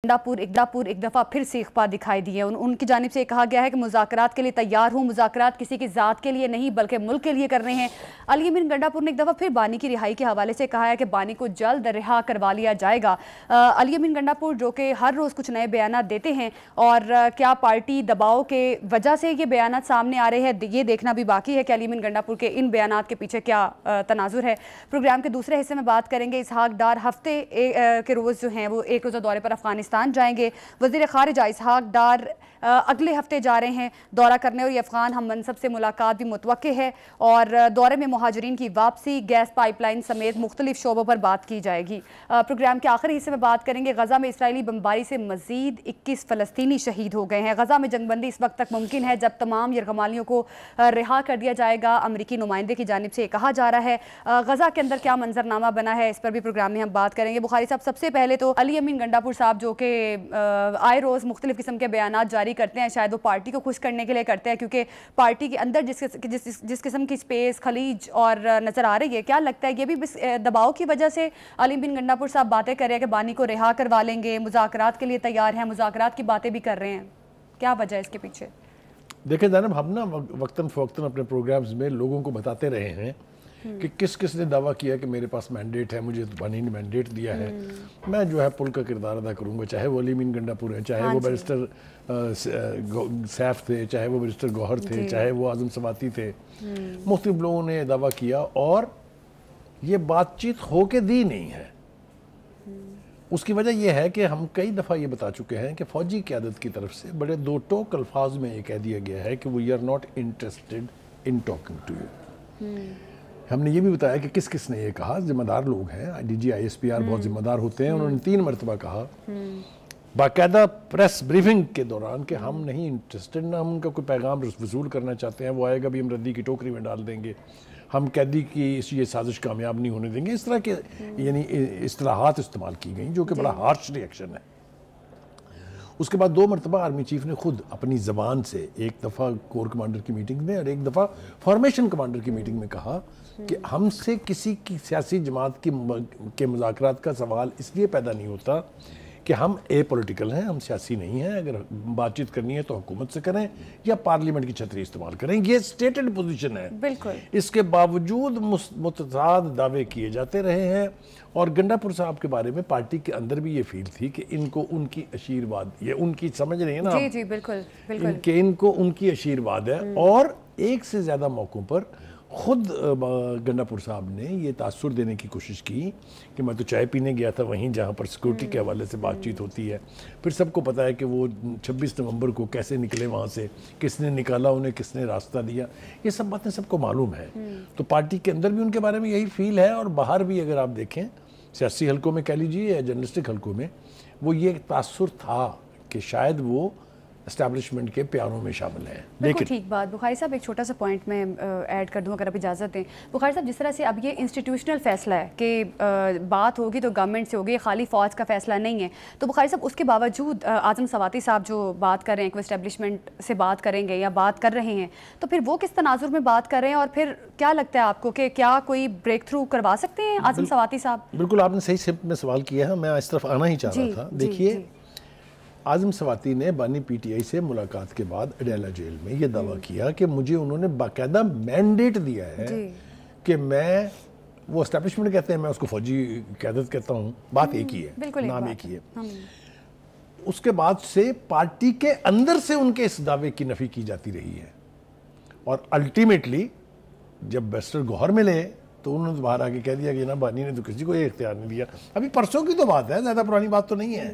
گنڈاپور ایک دفعہ پھر سے اخبار دکھائی دی ہے۔ ان کی جانب سے کہا گیا ہے کہ مذاکرات کے لیے تیار ہوں، مذاکرات کسی کی ذات کے لیے نہیں بلکہ ملک کے لیے کر رہے ہیں۔ علی امین گنڈاپور نے ایک دفعہ پھر بانی کی رہائی کے حوالے سے کہا ہے کہ بانی کو جلد رہا کروا لیا جائے گا۔ علی امین گنڈاپور جو کہ ہر روز کچھ نئے بیانات دیتے ہیں، اور کیا پارٹی دباؤ کے وجہ سے یہ بیانات سامنے آ رہے ہیں، یہ دیکھنا بھی باقی ہے کہ علی امین گنڈاپور کے ان بیانات کے پیچھے کیا تناظر ہے۔ پروگرام کے دوسرے حصے میں بات کریں گے اسحاق ڈار ہفتے کے روز جو ہیں وہ ایک روزہ دورے پر افغانستان جائیں گے۔ وزیر خارجہ اسحاق ڈار اگلے ہفتے جا رہے ہیں دورہ کرنے، اور یہ افغان ہم منصب سے ملاقات بھی متوقع ہے، اور دورے میں مہاجرین کی واپسی، گیس پائپ لائن سمیت مختلف شعبوں پر بات کی جائے گی۔ پروگرام کے آخری حصے میں بات کریں گے غزہ میں اسرائیلی بمباری سے مزید 21 فلسطینی شہید ہو گئے ہیں۔ غزہ میں جنگ بندی اس وقت تک ممکن ہے جب تمام یرغمالیوں کو رہا کر دیا جائے گا، امریکی نمائندے کی جانب سے کہا جا رہا ہے۔ غزہ کے اندر کیا منظرنامہ بنا ہے، اس پر بھی پروگرام میں ہم بات کریں گے۔ بخاری صاحب، سب سے پہلے تو علی امین گنڈاپور صاحب جو کہ آئے روز مختلف قسم کے بیانات جاری کرتے ہیں، شاید وہ پارٹی کو خوش کرنے کے لیے کرتے ہیں، کیونکہ پارٹی کے اندر جس قسم کی سپیس خلیج اور نظر آ رہی ہے، کیا لگتا ہے یہ بھی بس دباؤ کی وجہ سے علی امین گنڈاپور صاحب باتیں کر رہے ہیں کہ بانی کو رہا کروا لیں گے، مذاکرات کے لیے تیار ہیں، مذاکرات کی باتیں بھی کر رہے ہیں، کیا وجہ ہے اس کے پیچھے؟ دیکھیں زینب، ہم نا وقتاً فوقتاً اپنے پروگرامز میں لوگوں کو بتاتے رہے ہیں کہ کس نے دعویٰ کیا کہ میرے پاس مینڈیٹ ہے، مجھے بانی نے مینڈیٹ دیا ہے، میں جو ہے پل کا کردار ادا کروں گا، چاہے وہ علی امین گنڈاپور ہیں، چاہے وہ بیرسٹر سیف تھے، چاہے وہ بیرسٹر گوہر تھے، چاہے وہ اعظم سواتی تھے۔ مختلف لوگوں نے دعویٰ کیا اور یہ بات چیت ہو کے دی نہیں ہے۔ اس کی وجہ یہ ہے کہ ہم کئی دفعہ یہ بتا چکے ہیں کہ فوجی قیادت کی طرف سے بڑے دو ٹوک الفاظ میں یہ کہہ دیا گیا ہے کہ we are not interested in talking to you۔ ہم نے یہ بھی بتایا کہ کس نے یہ کہا، ذمہ دار لوگ ہیں، D G I S P R بہت ذمہ دار ہوتے ہیں، انہوں نے 3 مرتبہ کہا باقاعدہ پریس بریفنگ کے دوران کہ ہم نہیں انٹرسٹڈ، نہ ہم ان کا کوئی پیغام وصول کرنا چاہتے ہیں، وہ آئے گا بھی ہم ردی کی ٹوکری میں ڈال دیں گے، ہم قیدی کی یہ سازش کامیاب نہیں ہونے دیں گے۔ اس طرح کے یعنی اصطلاحات استعمال کی گئیں جو کہ بڑا ہارش ری ایکشن ہے۔ اس کے بعد 2 مرتبہ آرمی چیف نے خود اپنی زبان سے، ایک دفعہ کور کمانڈر کی میٹنگ میں اور ایک دفعہ فارمیشن کمانڈر کی میٹنگ میں کہا کہ ہم سے کسی کی سیاسی جماعت کے مذاکرات کا سوال اس لیے پیدا نہیں ہوتا کہ ہم اے پولیٹیکل ہیں، ہم سیاسی نہیں ہیں، اگر بات چیت کرنی ہے تو حکومت سے کریں یا پارلیمنٹ کی چھتری استعمال کریں، یہ سٹیٹڈ پوزیشن ہے۔ بالکل، اس کے باوجود متضاد دعوے کیے جاتے رہے ہیں، اور گنڈاپور صاحب کے بارے میں پارٹی کے اندر بھی یہ فیل تھی کہ ان کو ان کی عشیرواد، یہ ان کی سمجھ رہے ہیں نا، جی بالکل کہ ان کو ان کی عشیرواد ہے۔ اور ایک سے زیادہ موقعوں پر خود گنڈاپور صاحب نے یہ تاثر دینے کی کوشش کی کہ میں تو چائے پینے گیا تھا وہیں جہاں پر سیکورٹی کے حوالے سے بات چیت ہوتی ہے، پھر سب کو پتا ہے کہ وہ 26 نومبر کو کیسے نکلے وہاں سے، کس نے نکالا انہیں، کس نے راستہ دیا، یہ سب باتیں سب کو معلوم ہے۔ تو پارٹی کے اندر بھی ان کے بارے میں یہی فیل ہے، اور باہر بھی اگر آپ دیکھیں سیاسی حلقوں میں کہہ لیجیے یا جرنلسٹک حلقوں میں، وہ یہ تاثر تھا کہ شاید وہ اسٹیبلشمنٹ کے پیاروں میں شامل ہیں۔ بالکل ٹھیک بات۔ بخاری صاحب، ایک چھوٹا سا پوائنٹ میں ایڈ کر دوں اگر آپ اجازت دیں۔ بخاری صاحب، جس طرح سے اب یہ انسٹیٹیوشنل فیصلہ ہے کہ بات ہوگی تو گورنمنٹ سے ہوگی، خالی فوج کا فیصلہ نہیں ہے، تو بخاری صاحب اس کے باوجود اعظم سواتی صاحب جو بات کر رہے ہیں کہ وہ اسٹیبلشمنٹ سے بات کریں گے یا بات کر رہے ہیں، تو پھر وہ کس تناظر میں بات کر رہے ہیں، اور پھر کیا لگتا ہے آپ کو کہ کیا کوئی بریک تھرو کروا سکتے ہیں اعظم سواتی صاحب؟ بالکل، آپ نے صحیح سمت میں سوال کیا ہے، میں اس طرف آنا ہی چاہ رہا تھا۔ دیکھیے، اعظم سواتی نے بانی پی ٹی آئی سے ملاقات کے بعد اڈیالہ جیل میں یہ دعویٰ کیا کہ مجھے انہوں نے باقاعدہ مینڈیٹ دیا ہے کہ میں، وہ اسٹیبلشمنٹ کہتے ہیں، میں اس کو فوجی قیادت کہتا ہوں، بات ایک ہی ہے، نام ایک ہی ہے۔ اس کے بعد سے پارٹی کے اندر سے ان کے اس دعوے کی نفی کی جاتی رہی ہے، اور الٹیمیٹلی جب بیرسٹر گوہر ملے تو انہوں نے باہر آگے کہہ دیا کہ جناب بانی نے تو کسی کو یہ اختیار نہیں دیا۔ ابھی پرسوں کی تو بات ہے، زیادہ پرانی بات تو نہیں ہے۔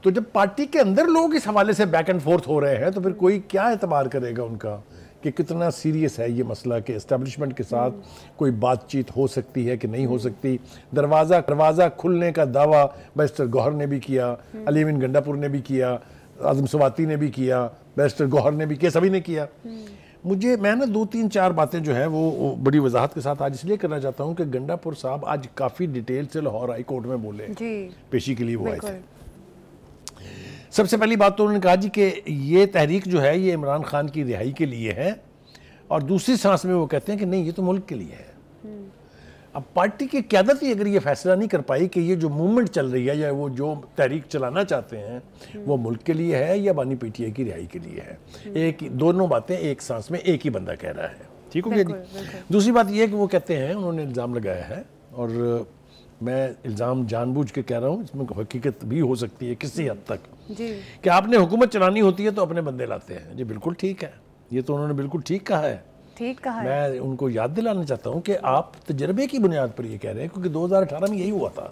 تو جب پارٹی کے اندر لوگ اس حوالے سے بیک اینڈ فورتھ ہو رہے ہیں تو پھر کوئی کیا اعتبار کرے گا ان کا کہ کتنا سیریس ہے یہ مسئلہ کہ اسٹیبلشمنٹ کے ساتھ کوئی بات چیت ہو سکتی ہے کہ نہیں ہو سکتی۔ دروازہ کھلنے کا دعویٰ بیرسٹر گوہر نے بھی کیا، علی امین گنڈاپور نے بھی کیا، اعظم سواتی نے بھی کیا، بیرسٹر گوہر نے بھی کیا، سبھی نے کیا۔ میں نا 2-3-4 باتیں جو ہیں وہ بڑی وضاحت کے ساتھ آج اس لیے کرنا چاہتا ہوں کہ گنڈاپور صاحب آج کافی ڈیٹیل سے لاہور ہائی کورٹ میں بولے، پیشی کے لیے وہ آئے تھے۔ سب سے پہلی بات تو انہوں نے کہا جی کہ یہ تحریک جو ہے یہ عمران خان کی رہائی کے لیے ہے، اور دوسری سانس میں وہ کہتے ہیں کہ نہیں، یہ تو ملک کے لیے ہے۔ اب پارٹی کی قیادت ہی اگر یہ فیصلہ نہیں کر پائی کہ یہ جو موومنٹ چل رہی ہے یا وہ جو تحریک چلانا چاہتے ہیں وہ ملک کے لیے ہے یا بانی پی ٹی آئی کی رہائی کے لیے ہے، دونوں باتیں ایک سانس میں ایک ہی بندہ کہہ رہا ہے، ٹھیک ہو گیا جی۔ دوسری بات یہ ہے کہ وہ کہتے ہیں، انہوں نے الزام لگایا ہے، اور میں الزام جان بوجھ کے کہہ رہا ہوں، اس میں حقیقت بھی ہو سکتی ہے کسی حد تک، کہ آپ نے حکومت چلانی ہوتی ہے تو اپنے بندے لاتے ہیں۔ جی بالکل ٹھیک ہے، یہ تو انہوں نے بالکل ٹھیک کہا ہے۔ میں ان کو یاد دلانا چاہتا ہوں کہ آپ تجربے کی بنیاد پر یہ کہہ رہے ہیں، کیونکہ 2018 میں یہی ہوا تھا۔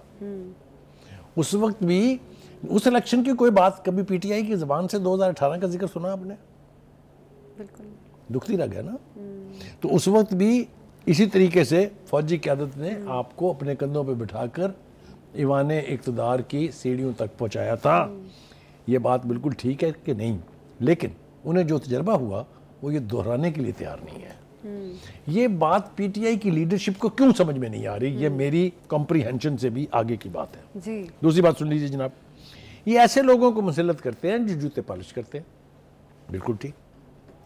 اس وقت بھی اس الیکشن کی کوئی بات کبھی پی ٹی آئی کی زبان سے 2018 کا ذکر سنا آپ نے؟ بالکل دکھتی رہ گیا نا۔ تو اس وقت بھی اسی طریقے سے فوجی قیادت نے آپ کو اپنے کندھوں پہ بٹھا کر ایوان اقتدار کی سیڑھیوں تک پہنچایا تھا۔ یہ بات بالکل ٹھیک ہے کہ نہیں، لیکن انہیں جو تجربہ ہوا وہ یہ دہرانے کے لیے تیار نہیں ہے۔ یہ بات پی ٹی آئی کی لیڈرشپ کو کیوں سمجھ میں نہیں آ رہی، یہ میری کمپریہنشن سے بھی آگے کی بات ہے۔ دوسری بات سن لیجیے جناب، یہ ایسے لوگوں کو مسلط کرتے ہیں جو جوتے پالش کرتے ہیں۔ بالکل ٹھیک،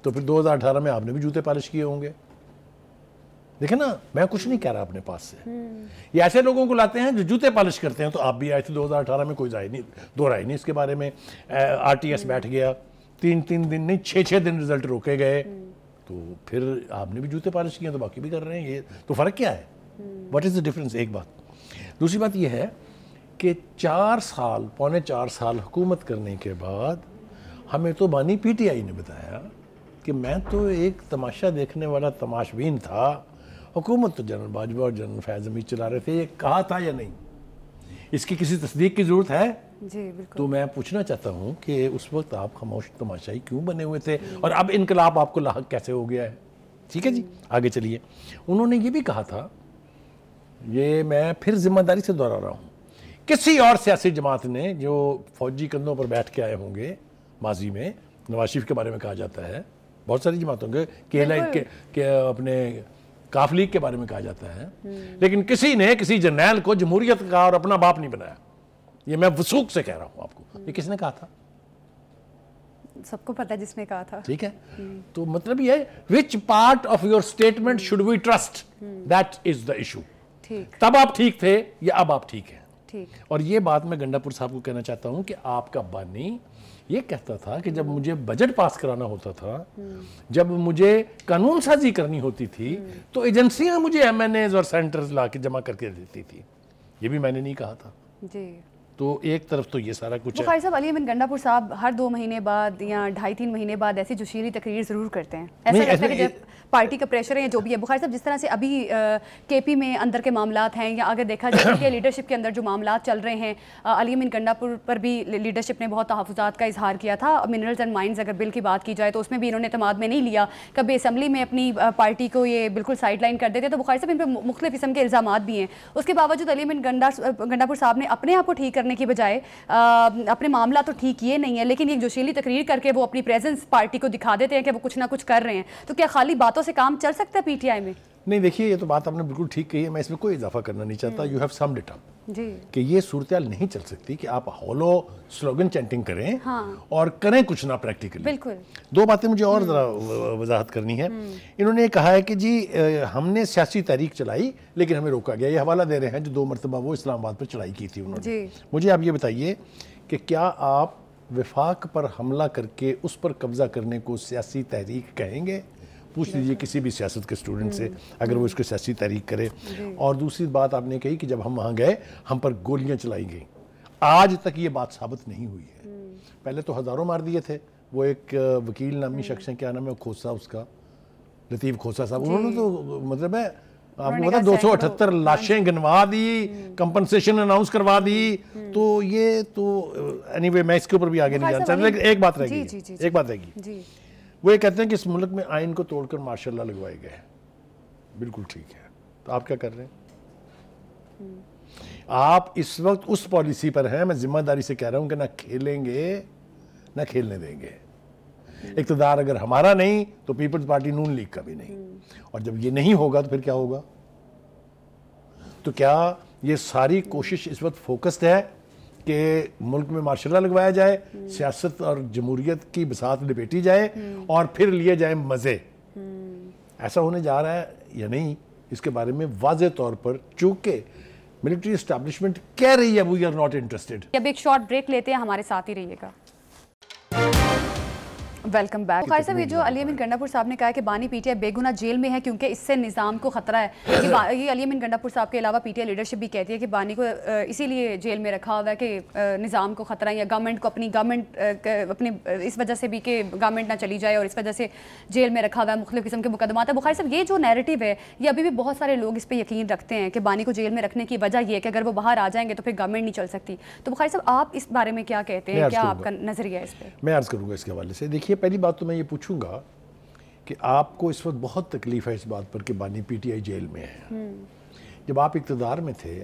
تو پھر 2018 میں آپ نے بھی جوتے پالش کیے ہوں گے، دیکھیں نا، میں کچھ نہیں کہہ رہا اپنے پاس سے۔ یہ ایسے لوگوں کو لاتے ہیں جو جوتے پالش کرتے ہیں، تو آپ بھی آئے تھے 2018 میں، کوئی دو رائے نہیں اس کے بارے میں۔ آر ٹی ایس بیٹھ گیا، 3 دن نہیں 6 دن رزلٹ روکے گئے، تو پھر آپ نے بھی جوتے پالش کیے تو باقی بھی کر رہے ہیں۔ یہ تو فرق کیا ہے؟ What is the difference? ایک بات۔ دوسری بات یہ ہے کہ 4 سال حکومت کرنے کے بعد ہمیں تو بانی پی ٹی آئی نے بتایا کہ میں تو ایک تماشا دیکھنے والا تماشبین تھا، حکومت تو جنرل باجوہ اور جنرل فیض حمید چلا رہے تھے، یہ کہا تھا یا نہیں؟ اس کی کسی تصدیق کی ضرورت ہے؟ جی بالکل۔ تو میں پوچھنا چاہتا ہوں کہ اس وقت آپ خاموش تماشائی کیوں بنے ہوئے تھے، اور اب انقلاب آپ کو لاحق کیسے ہو گیا ہے؟ ٹھیک ہے جی، آگے چلیے۔ انہوں نے یہ بھی کہا تھا، یہ میں پھر ذمہ داری سے دہرا رہا ہوں، کسی اور سیاسی جماعت نے جو فوجی کندھوں پر بیٹھ کے آئے ہوں گے ماضی میں، نواز شریف کے بارے میں کہا جاتا ہے، بہت ساری جماعتوں کے اپنے کاف لیگ کے بارے میں کہا جاتا ہے، لیکن کسی نے کسی جرنیل کو جمہوریت کا اور اپنا باپ نہیں بنایا۔ یہ میں وثوق سے کہہ رہا ہوں آپ کو۔ یہ کس نے کہا تھا؟ سب کو پتہ جس نے کہا تھا۔ ٹھیک ہے، تو مطلب یہ ہے which part of your statement should we trust? That is the issue۔ تب آپ ٹھیک تھے یا اب آپ ٹھیک ہیں؟ اور یہ بات میں گنڈا پور صاحب کو کہنا چاہتا ہوں کہ آپ کا بانی یہ کہتا تھا کہ جب مجھے بجٹ پاس کرانا ہوتا تھا، جب مجھے قانون سازی کرنی ہوتی تھی، تو ایجنسیاں مجھے ایم این ایز اور سینٹرز لا کے جمع کر کے دیتی تھی۔ یہ بھی میں نے نہیں کہا تھا۔ جی، تو ایک طرف تو یہ سارا کچھ ہے۔ بخاری صاحب، علی امین گنڈا پور صاحب ہر 2 مہینے بعد یا 2.5-3 مہینے بعد ایسی جوشیلی تقریر ضرور کرتے ہیں، ایسا لگتا ہے کہ جب پارٹی کا پریشر ہے یا جو بھی ہے۔ بخاری صاحب، جس طرح سے ابھی کے پی میں اندر کے معاملات ہیں، یا اگر دیکھا جائے کہ لیڈرشپ کے اندر جو معاملات چل رہے ہیں، علی امین گنڈا پور پر بھی لیڈرشپ نے بہت تحفظات کا اظہار کیا تھا۔ منرلز اینڈ مائنز اگر بل کی بات کی جائے تو اس میں بھی انہوں نے اعتماد میں نہیں لیا، کبھی اسمبلی میں اپنی پارٹی کو یہ بالکل سائڈ لائن کر دیتے۔ تو بخاری صاحب، ان پہ مختلف قسم کے الزامات بھی ہیں، اس کے باوجود علی امین گنڈا پور صاحب نے اپنے آپ کو ٹھیک کرنے کی بجائے اپنے معاملات تو ٹھیک کیے نہیں ہے، لیکن ایک جوشیلی تقریر کر کے وہ اپنی پریزنس پارٹی کو دکھا دیتے ہیں کہ وہ کچھ نہ کچھ کر رہے ہیں۔ تو کیا خالی باتوں سے کام چل سکتا ہے پی ٹی آئی میں؟ نہیں، دیکھیے، یہ تو بات آپ نے بالکل ٹھیک کہی ہے، میں اس میں کوئی اضافہ کرنا نہیں چاہتا۔ You have summed it up, کہ یہ صورتحال نہیں چل سکتی کہ آپ ہولو سلوگن چینٹنگ کریں اور کریں کچھ نہ پریکٹیکلی۔ بالکل۔ 2 باتیں مجھے اور ذرا وضاحت کرنی ہے۔ انہوں نے کہا ہے کہ جی ہم نے سیاسی تحریک چلائی لیکن ہمیں روکا گیا۔ یہ حوالہ دے رہے ہیں جو 2 مرتبہ وہ اسلام آباد پر چڑھائی کی تھی انہوں نے۔ مجھے آپ یہ بتائیے کہ کیا آپ وفاق پر حملہ کر کے اس پر قبضہ کرنے کو سیاسی تحریک کہیں گے؟ پوچھ لیجئے کسی بھی سیاست کے اسٹوڈنٹ سے اگر وہ اس کو سیاسی تحریک کرے۔ اور دوسری بات آپ نے کہی کہ جب ہم وہاں گئے ہم پر گولیاں چلائی گئیں، آج تک یہ بات ثابت نہیں ہوئی ہے۔ پہلے تو ہزاروں مار دیے تھے، وہ ایک وکیل نامی شخص ہیں، کیا نام ہے کھوسا، اس کا لطیف کھوسا صاحب، انہوں نے تو مطلب ہے آپ کو پتا 278 لاشیں گنوا دی، کمپنسیشن اناؤنس کروا دی۔ تو یہ تو اینی وے میں اس کے اوپر بھی آگے نہیں جانا چاہتا، لیکن ایک بات رہ گئی، وہ یہ کہتے ہیں کہ اس ملک میں آئین کو توڑ کر مارشل لا لگوائے گئے ہیں۔ بالکل ٹھیک ہے، تو آپ کیا کر رہے ہیں؟ آپ اس وقت اس پالیسی پر ہیں، میں ذمہ داری سے کہہ رہا ہوں کہ نہ کھیلیں گے نہ کھیلنے دیں گے۔ اقتدار اگر ہمارا نہیں تو پیپلز پارٹی نون لیگ کا بھی نہیں، اور جب یہ نہیں ہوگا تو پھر کیا ہوگا؟ تو کیا یہ ساری کوشش اس وقت فوکسڈ ہے کہ ملک میں مارشل لا لگوایا جائے، سیاست اور جمہوریت کی بساط لپیٹی جائے اور پھر لیے جائیں مزے؟ ایسا ہونے جا رہا ہے یا نہیں، اس کے بارے میں واضح طور پر، چونکہ ملٹری اسٹیبلشمنٹ کہہ رہی ہے وی آر ناٹ انٹرسٹڈ۔ اب ایک شارٹ بریک لیتے ہیں، ہمارے ساتھ ہی رہیے گا۔ Welcome back. بخاری صاحب، یہ جو علی امین گنڈا پور صاحب نے کہا کہ بانی پی ٹی آئی بے گناہ جیل میں ہے کیونکہ اس سے نظام کو خطرہ ہے، یہ علی امین گنڈا پور صاحب کے علاوہ پی ٹی آئی لیڈرشپ بھی کہتی ہے کہ بانی کو اسی لیے جیل میں رکھا ہوا ہے کہ نظام کو خطرہ ہے، یا گورنمنٹ کو اپنی اس وجہ سے بھی کہ گورنمنٹ نہ چلی جائے اور اس وجہ سے جیل میں رکھا ہوا ہے، مختلف قسم کے مقدمات ہیں۔ بخاری صاحب، یہ جو نیریٹو ہے یہ ابھی بھی بہت سارے لوگ اس پہ یقین رکھتے ہیں کہ بانی کو جیل میں رکھنے کی وجہ یہ ہے کہ اگر وہ باہر آ جائیں گے تو پھر گورنمنٹ نہیں چل سکتی۔ تو بخاری صاحب، آپ اس بارے میں کیا کہتے ہیں، کیا آپ کا نظریہ ہے اس پہ؟ میں عرض کروں گا اس کے حوالے سے۔ دیکھیے، پہلی بات تو میں یہ پوچھوں گا کہ آپ کو اس وقت بہت تکلیف ہے اس بات پر کہ بانی پی ٹی آئی جیل میں ہے۔ جب آپ اقتدار میں تھے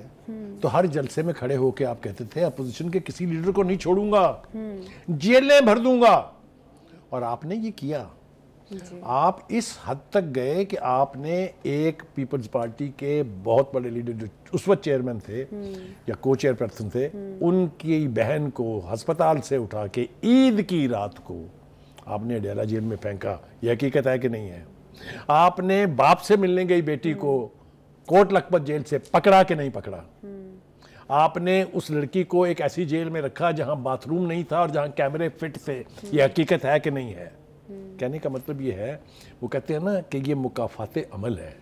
تو ہر جلسے میں کھڑے ہو کے آپ کہتے تھے اپوزیشن کے کسی لیڈر کو نہیں چھوڑوں گا، جیلیں بھر دوں گا، اور آپ نے یہ کیا۔ آپ اس حد تک گئے کہ آپ نے ایک پیپلز پارٹی کے بہت بڑے لیڈر جو اس وقت چیئرمین تھے یا کو چیئر پرسن تھے، ان کی بہن کو ہسپتال سے اٹھا کے عید کی رات کو آپ نے اڈیالہ جیل میں پھینکا۔ یہ حقیقت ہے کہ نہیں ہے؟ آپ نے باپ سے ملنے گئی بیٹی کو کوٹ لکھپت جیل سے پکڑا کہ نہیں پکڑا؟ آپ نے اس لڑکی کو ایک ایسی جیل میں رکھا جہاں باتھ روم نہیں تھا اور جہاں کیمرے فٹ تھے۔ یہ حقیقت ہے کہ نہیں ہے؟ کہنے کا مطلب یہ ہے، وہ کہتے ہیں نا کہ یہ مکافات عمل ہے۔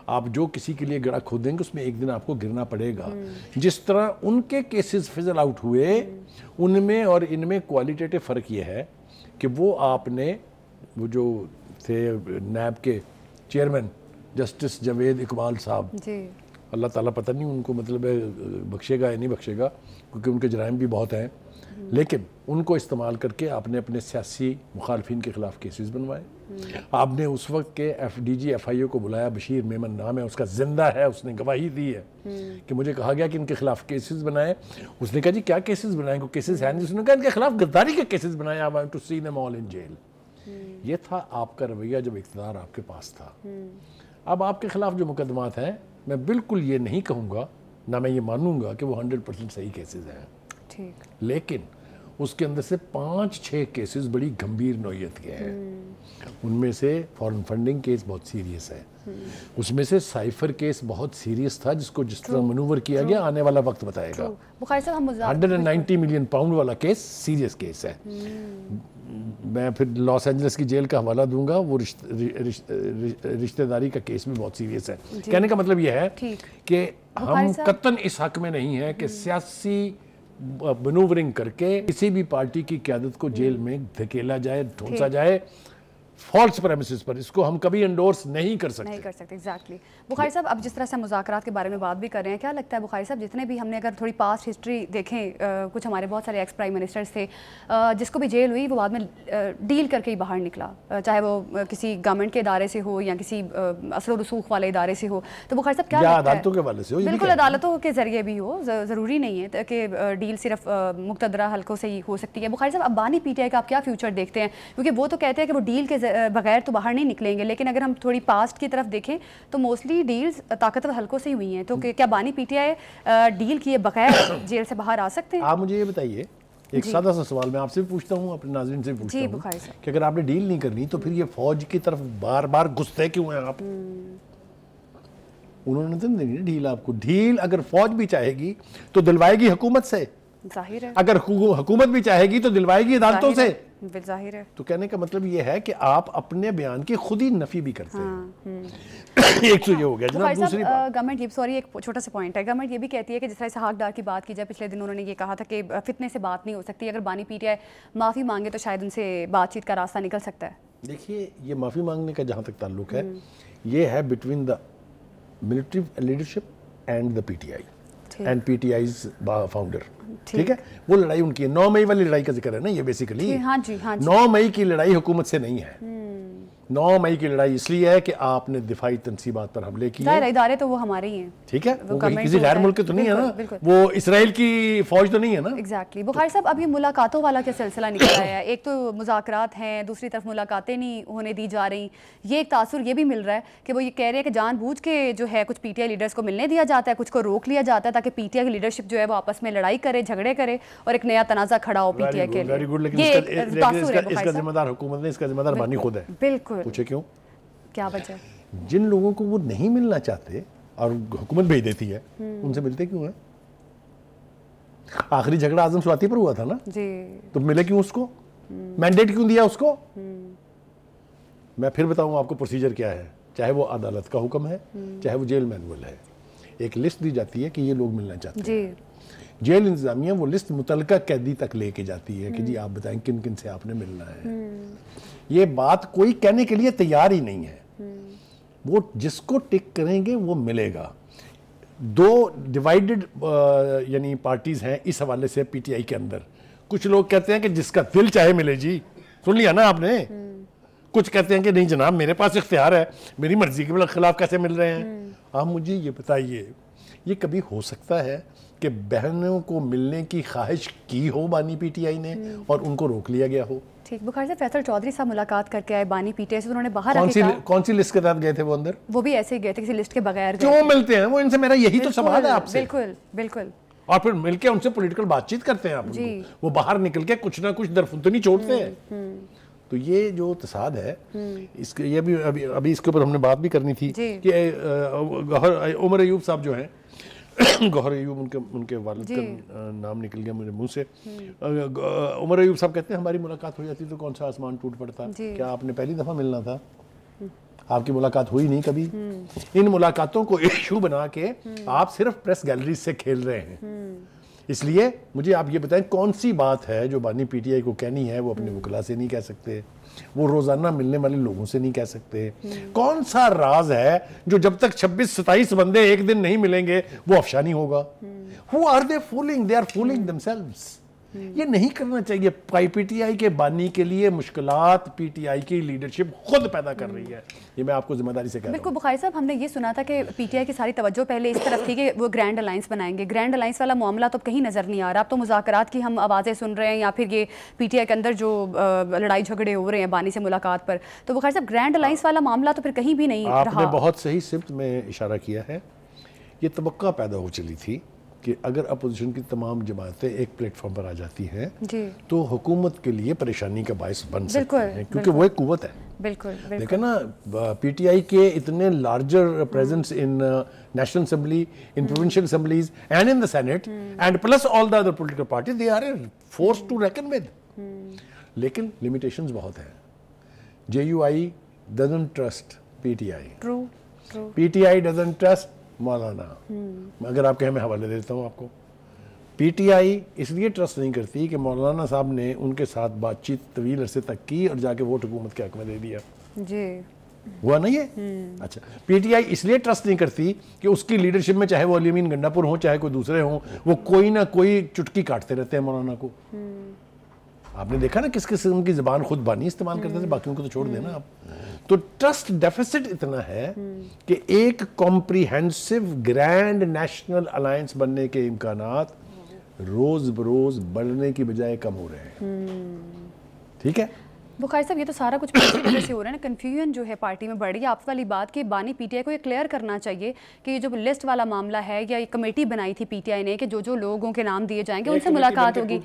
آپ جو کسی کے لیے گڑھا کھودیں گے اس میں ایک دن آپ کو گرنا پڑے گا۔ جس طرح ان کے کیسز فضل آؤٹ ہوئے، ان میں اور ان میں کوالٹیٹیو فرق یہ ہے کہ وہ آپ نے، وہ جو تھے نیب کے چیئرمین جسٹس جاوید اقبال صاحب، اللہ تعالیٰ پتہ نہیں ان کو مطلب بخشے گا یا نہیں بخشے گا کیونکہ ان کے جرائم بھی بہت ہیں، لیکن ان کو استعمال کر کے آپ نے اپنے سیاسی مخالفین کے خلاف کیسز بنوائے۔ آپ نے اس وقت کے ڈی جی ایف آئی او کو بلایا، بشیر میمن نام ہے اس کا، زندہ ہے، اس نے گواہی دی ہے کہ مجھے کہا گیا کہ ان کے خلاف کیسز بنائے۔ اس نے کہا جی کیا کیسز بنائیں؟ کوئی کیسز ہے نہیں۔ اس نے کہا ان کے خلاف غداری کے کیسز بنائے، I want to see them all in jail۔ یہ تھا آپ کا رویہ جب اقتدار آپ کے پاس تھا۔ اب آپ کے خلاف جو مقدمات ہیں، میں بالکل یہ نہیں کہوں گا، نہ میں یہ مانوں گا کہ وہ 100% صحیح کیسز ہیں، لیکن اس کے اندر سے 5-6 کیسز بڑی گھمبیر نوعیت کے ہیں۔ ان میں سے فارن فنڈنگ کیس بہت سیریس ہے، اس میں سے سائفر کیس بہت سیریس تھا جس کو جس طرح منور کیا گیا آنے والا وقت بتائے گا۔ بخاری صاحب، ہم 190 ملین پاؤنڈ والا کیس سیریس کیس ہے۔ میں پھر لاس اینجلس کی جیل کا حوالہ دوں گا، وہ رشتہ داری کا کیس بھی بہت سیریس ہے۔ کہنے کا مطلب یہ ہے کہ ہم قطعاً اس حق میں نہیں ہیں کہ سیاسی منورنگ کر کے کسی بھی پارٹی کی قیادت کو جیل میں دھکیلا جائے، ڈھونسا جائے فالس پریمیسز پر۔ اس کو ہم کبھی انڈورس نہیں کر سکتے۔ ایگزیکٹلی۔ بخاری صاحب، اب جس طرح سے مذاکرات کے بارے میں بات بھی کر رہے ہیں، کیا لگتا ہے بخاری صاحب، جتنے بھی ہم نے اگر تھوڑی پاسٹ ہسٹری دیکھیں، کچھ ہمارے بہت سارے ایکس پرائم منسٹرز تھے جس کو بھی جیل ہوئی وہ بعد میں ڈیل کر کے ہی باہر نکلا، چاہے وہ کسی گورنمنٹ کے ادارے سے ہو یا کسی اثر و رسوخ والے ادارے سے ہو۔ تو بخاری صاحب کیا لگتا ہے؟ عدالتوں کے حوالے سے ہو، بالکل عدالتوں کے ذریعے بھی ہو، ضروری نہیں ہے کہ ڈیل صرف مقتدرہ حلقوں سے ہی ہو سکتی ہے۔ بخاری صاحب، اب بانی پی ٹی آئی کا آپ کیا فیوچر دیکھتے ہیں؟ کیونکہ وہ تو کہتے ہیں کہ وہ ڈیل کے بغیر تو باہر نہیں نکلیں گے، لیکن اگر ہم تھوڑی پاسٹ کی طرف دیکھیں تو موسٹلی ڈیلز طاقتور حلقوں سے ہی ہوئی ہیں، تو کیا بانی پی ٹی آئی ڈیل کیے بغیر جیل سے باہر آ سکتے ہیں؟ آپ مجھے یہ بتائیے، ایک سادہ سا سوال میں آپ سے بھی پوچھتا ہوں، اپنے ناظرین سے بھی پوچھتا ہوں کہ اگر آپ نے ڈیل نہیں کرنی تو پھر یہ فوج کی طرف بار بار گھستے کیوں ہیں آپ؟ انہوں نے تو نہیں ڈیل آپ کو۔ ڈیل اگر فوج بھی چاہے گی تو دلوائے گی حکومت سے، ظاہر ہے، اگر حکومت بھی چاہے گی تو دلوائے گی عدالتوں سے، ظاہر ہے۔ تو کہنے کا مطلب یہ ہے کہ آپ اپنے بیان کی خود ہی نفی بھی کرتے ہیں۔ ایک تو یہ ہو گیا جناب۔ دوسری بات، گورنمنٹ یہ سوری ایک چھوٹا سا پوائنٹ ہے، گورنمنٹ یہ بھی کہتی ہے کہ جس طرح اسحاق ڈار کی بات کی جائے، پچھلے دن انہوں نے یہ کہا تھا کہ فتنے سے بات نہیں ہو سکتی، اگر بانی پی ٹی آئی معافی مانگے تو شاید ان سے بات چیت کا راستہ نکل سکتا ہے۔ دیکھیے، یہ معافی مانگنے کا جہاں تک تعلق ہے، یہ ہے between the military leadership and the P T I and P T I's founder, ٹھیک ہے؟ وہ لڑائی ان کی ہے، 9 مئی والی لڑائی کا ذکر ہے نا یہ بیسیکلی۔ 9 مئی کی لڑائی حکومت سے نہیں ہے، 9 مئی کی لڑائی اس لیے ہے کہ آپ نے دفاعی تنصیبات پر حملے کیے، ادارے تو وہ ہمارے ہی ہیں، ٹھیک ہے، وہ کسی غیر ملک کے تو نہیں ہے نا، وہ اسرائیل کی فوج تو نہیں ہے نا۔ ایگزیکٹلی۔ بخاری صاحب، اب یہ ملاقاتوں والا کیا سلسلہ نکل آیا ہے؟ ایک تو مذاکرات ہیں، دوسری طرف ملاقاتیں نہیں ہونے دی جا رہی۔ یہ ایک تاثر یہ بھی مل رہا ہے کہ وہ یہ کہہ رہے ہیں کہ جان بوجھ کے جو ہے کچھ پی ٹی آئی لیڈرز کو ملنے دیا جاتا ہے، کچھ کو روک لیا جاتا ہے تاکہ پی ٹی آئی کی لیڈرشپ جو ہے وہ آپس میں لڑائی کرے، جھگڑے کرے اور ایک نیا تنازع کھڑا ہو پی ٹی آئی کے لیے۔ لیکن اس کا ذمہ دار حکومت نہیں، اس کا ذمہ دار بانی خود ہے۔ بالکل۔ پوچھے کیوں؟ کیا وجہ؟ جن لوگوں کو وہ نہیں ملنا چاہتے اور حکومت بھیج دیتی ہے ان سے ملتے کیوں ہیں؟ آخری جھگڑا اعظم سواتی پر ہوا تھا نا جی، تو ملے کیوں اس کو؟ مینڈیٹ کیوں دیا اس کو؟ میں پھر بتاؤں آپ کو پروسیجر کیا ہے، چاہے وہ عدالت کا حکم ہے چاہے وہ جیل مینول ہے، ایک لسٹ دی جاتی ہے کہ یہ لوگ ملنا چاہتے ہیں. جی، جیل انتظامیہ وہ لسٹ متعلقہ قیدی تک لے کے جاتی ہے کہ جی آپ بتائیں کن کن سے آپ نے ملنا ہے. یہ بات کوئی کہنے کے لیے تیار ہی نہیں ہے. وہ جس کو ٹک کریں گے وہ ملے گا. دو ڈیوائیڈڈ یعنی پارٹیز ہیں اس حوالے سے پی ٹی آئی کے اندر. کچھ لوگ کہتے ہیں کہ جس کا دل چاہے ملے، جی سن لیا نا آپ نے. کچھ کہتے ہیں کہ نہیں جناب میرے پاس اختیار ہے، میری مرضی کے خلاف کیسے مل رہے ہیں. آپ مجھے یہ بتائیے، یہ کبھی ہو سکتا ہے کہ بہنوں کو ملنے کی خواہش کی ہو بانی پی ٹی آئی نے اور ان کو روک لیا گیا ہو؟ ٹھیک. بخاری صاحب فیصل چودھری صاحب ملاقات کر کے آئے بانی پی ٹی آئی سے، انہوں نے باہر آ کے کہا کون سی لسٹ کے تحت گئے تھے وہ اندر؟ وہ بھی ایسے ہی گئے تھے کسی لسٹ کے بغیر. کیوں ملتے ہیں وہ ان سے؟ میرا یہی تو سوال ہے آپ سے. بالکل بالکل. اور پھر مل کے ان سے پولیٹیکل بات چیت کرتے ہیں آپ ان کو، وہ باہر نکل کے کچھ نہ کچھ درفتنی چھوڑتے ہیں. تو یہ جو تصاد ہے اس کے، یہ بھی ابھی اس کے اوپر ہم نے بات بھی کرنی تھی کہ عمر ایوب صاحب جو ہیں، گوہر ایوب ان کے والد کا نام نکل گیا میرے منہ سے. عمر ایوب صاحب کہتے ہیں ہماری ملاقات ہو جاتی تو کون سا آسمان ٹوٹ پڑتا. کیا آپ نے پہلی دفعہ ملنا تھا؟ آپ کی ملاقات ہوئی نہیں کبھی. ان ملاقاتوں کو ایشو بنا کے آپ صرف پریس گیلریز سے کھیل رہے ہیں. اس لیے مجھے آپ یہ بتائیں کون سی بات ہے جو بانی پی ٹی آئی کو کہنی ہے وہ اپنے وکلا سے نہیں کہہ سکتے، وہ روزانہ ملنے والے لوگوں سے نہیں کہہ سکتے؟ کون سا راز ہے جو جب تک 26-27 بندے ایک دن نہیں ملیں گے وہ افشا نہیں ہوگا؟ Who are they fooling? They are fooling themselves. یہ نہیں کرنا چاہیے. پی ٹی آئی کے بانی کے لیے مشکلات پی ٹی آئی کی لیڈرشپ خود پیدا کر رہی ہے. یہ میں آپ کو ذمہ داری سے کہہ رہا ہوں. بالکل. بخاری صاحب ہم نے یہ سنا تھا کہ پی ٹی آئی کی ساری توجہ پہلے اس طرف تھی کہ وہ گرینڈ الائنس بنائیں گے. گرینڈ الائنس والا معاملہ تو کہیں نظر نہیں آ رہا. اب تو مذاکرات کی ہم آوازیں سن رہے ہیں یا پھر یہ پی ٹی آئی کے اندر جو لڑائی جھگڑے ہو رہے ہیں بانی سے ملاقات پر. تو بخاری صاحب گرینڈ الائنس والا معاملہ تو پھر کہیں بھی نہیں رہا. آپ نے بہت صحیح سمت میں اشارہ کیا ہے. یہ توقع پیدا ہو چلی تھی کہ اگر اپوزیشن کی تمام جماعتیں ایک پلیٹ فارم پر آ جاتی ہیں تو حکومت کے لیے پریشانی کا باعث بن سکتے ہیں، کیونکہ وہ ایک قوت ہے. بالکل. دیکھیں نا پی ٹی آئی کے اتنے larger presence in national assembly, in provincial assemblies and in the senate and plus all the other political parties, they are a force to reckon with. لیکن لمیٹیشنز بہت ہیں. J U I doesn't trust P T I, P T I doesn't trust Maulana. اگر آپ کہیں میں حوالے دیتا ہوں آپ کو. پی ٹی آئی اس لیے ٹرسٹ نہیں کرتی کہ مولانا صاحب نے ان کے ساتھ بات چیت طویل عرصے تک کی اور جا کے ووٹ حکومت کے حق میں دے دیا. جی ہوا نا یہ؟ اچھا. پی ٹی آئی اس لیے ٹرسٹ نہیں کرتی کہ اس کی لیڈرشپ میں چاہے وہ علی امین گنڈا پور ہوں چاہے کوئی دوسرے ہوں، وہ کوئی نہ کوئی چٹکی کاٹتے رہتے ہیں مولانا کو. آپ نے دیکھا نا کس قسم کی زبان خود بانی استعمال کرتے تھے، باقیوں کو تو چھوڑ دینا آپ. تو ٹرسٹ ڈیفیسٹ اتنا ہے کہ ایک کمپریہنسو گرینڈ نیشنل الائنس بننے کے امکانات روز بروز بڑھنے کی بجائے کم ہو رہے ہیں. ٹھیک ہے. بخاری صاحب یہ تو سارا کچھ پولیسی وجہ سے ہو رہا ہے نا. کنفیوژن جو ہے پارٹی میں بڑھ رہی ہے. آپ والی بات کہ بانی پی ٹی آئی کو یہ کلیئر کرنا چاہیے کہ یہ جو لسٹ والا معاملہ ہے یا ایک کمیٹی بنائی تھی پی ٹی آئی نے کہ جو لوگوں کے نام دیے جائیں گے ان سے ملاقات ہوگی،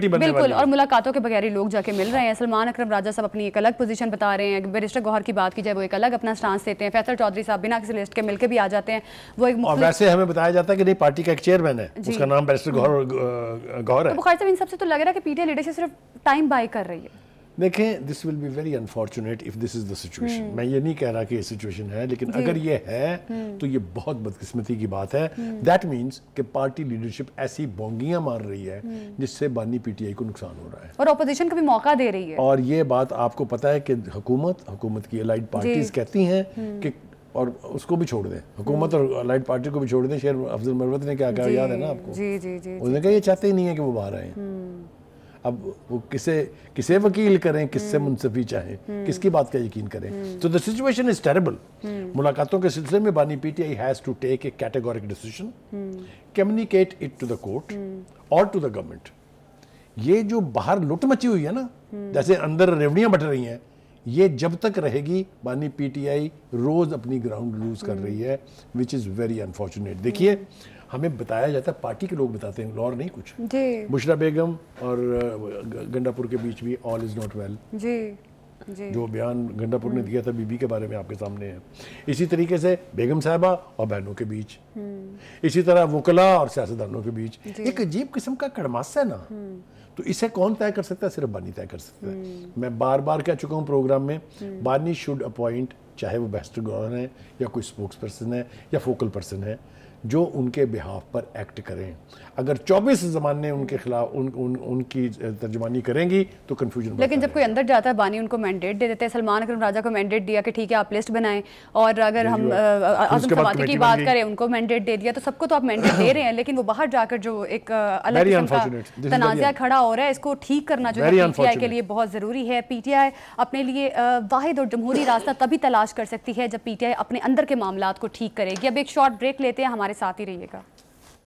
بالکل، اور ملاقاتوں کے بغیر ہی لوگ جا کے مل رہے ہیں. سلمان اکرم راجہ صاحب اپنی ایک الگ پوزیشن بتا رہے ہیں. بیرسٹر گوہر کی بات کی جائے وہ ایک الگ اپنا سٹانس دیتے ہیں. فیصل چودھری صاحب بنا کسی لسٹ کے مل کے بھی آ جاتے ہیں. وہ ایک ویسے ہمیں بتایا جاتا ہے کہ نہیں پارٹی کا ایک چیئرمین ہے اس کا نام بیرسٹر گوہر ہے. بخاری صاحب ان سب سے تو لگ رہا ہے کہ پی ٹی آئی لیڈرشپ صرف ٹائم بائی کر رہی ہے. دیکھیں this will be very unfortunate if this is the situation. میں یہ نہیں کہہ رہا کہ یہ سچویشن ہے، لیکن اگر یہ ہے تو یہ بہت بدقسمتی کی بات ہے. دیٹ مینس کہ پارٹی لیڈرشپ ایسی بونگیاں مار رہی ہے جس سے بانی پی ٹی آئی کو نقصان ہو رہا ہے اور اپوزیشن کو بھی موقع دے رہی ہے. اور یہ بات آپ کو پتہ ہے کہ حکومت کی الائڈ پارٹیز کہتی ہیں کہ، اور اس کو بھی چھوڑ دیں، حکومت اور الائڈ پارٹی کو بھی چھوڑ دیں. شیر افضل مروت نے کیا کہا یاد ہے نا آپ کو؟ انہوں نے کہا یہ چاہتے ہی نہیں ہے کہ وہ باہر آئیں. اب وہ کسے وکیل کریں، کس سے منصفی چاہیں، کس کی بات کا یقین کریں. تو the situation is terrible. ملاقاتوں کے سلسلے میں بانی پی T I has to take a categoric decision, communicate it to the court or to the government. یہ جو باہر لٹ مچی ہوئی ہے نا، جیسے اندر ریوڑیاں بٹ رہی ہیں، یہ جب تک رہے گی بانی پی ٹی آئی روز اپنی گراؤنڈ لوز کر رہی ہے، which is very unfortunate. دیکھیے ہمیں بتایا جاتا ہے، پارٹی کے لوگ بتاتے ہیں اور نہیں کچھ. بشرا بیگم اور گنڈا پور کے بیچ بھی all is not well. جو بیان گنڈاپور نے دیا تھا بی بی کے بارے میں آپ کے سامنے ہے. اسی طریقے سے بیگم صاحبہ اور بہنوں کے بیچ, اسی طرح وکلاء اور سیاستدانوں کے بیچ ایک عجیب قسم کا کڑماس ہے نا. تو اسے کون طے کر سکتا ہے؟ صرف بانی طے کر سکتا ہے. میں بار بار کہہ چکا ہوں پروگرام میں, بانی شوڈ اپوائنٹ, چاہے وہ بیسٹر گورنر ہے یا کوئی سپوکس پرسن ہے یا فوکل پرسن ہے, جو ان کے بہاف پر ایکٹ کریں. اگر 24 زمانے ان کے خلاف ان کی ترجمانی کریں گی تو کنفیوژن. لیکن جب کوئی اندر جاتا ہے بانی ان کو مینڈیٹ دے دیتے ہیں. سلمان اکرم راجہ کو مینڈیٹ دیا کہ ٹھیک ہے آپ لسٹ بنائیں, اور اگر ہم اعظم سماعتی کی بات کریں ان کو مینڈیٹ دے دیا. تو سب کو تو آپ مینڈیٹ دے رہے ہیں, لیکن وہ باہر جا کر جو ایک الگ قسم کا تنازع کھڑا ہو رہا ہے, اس کو ٹھیک کرنا جو ہے پی ٹی آئی کے لیے بہت ضروری ہے. پی ٹی آئی اپنے لیے واحد اور جمہوری راستہ تبھی تلاش کر سکتی ہے جب پی ٹی آئی اپنے اندر کے معاملات کو ٹھیک کرے گی. اب ایک شارٹ بریک لیتے ہیں, ہمارے ساتھ ہی رہیے گا.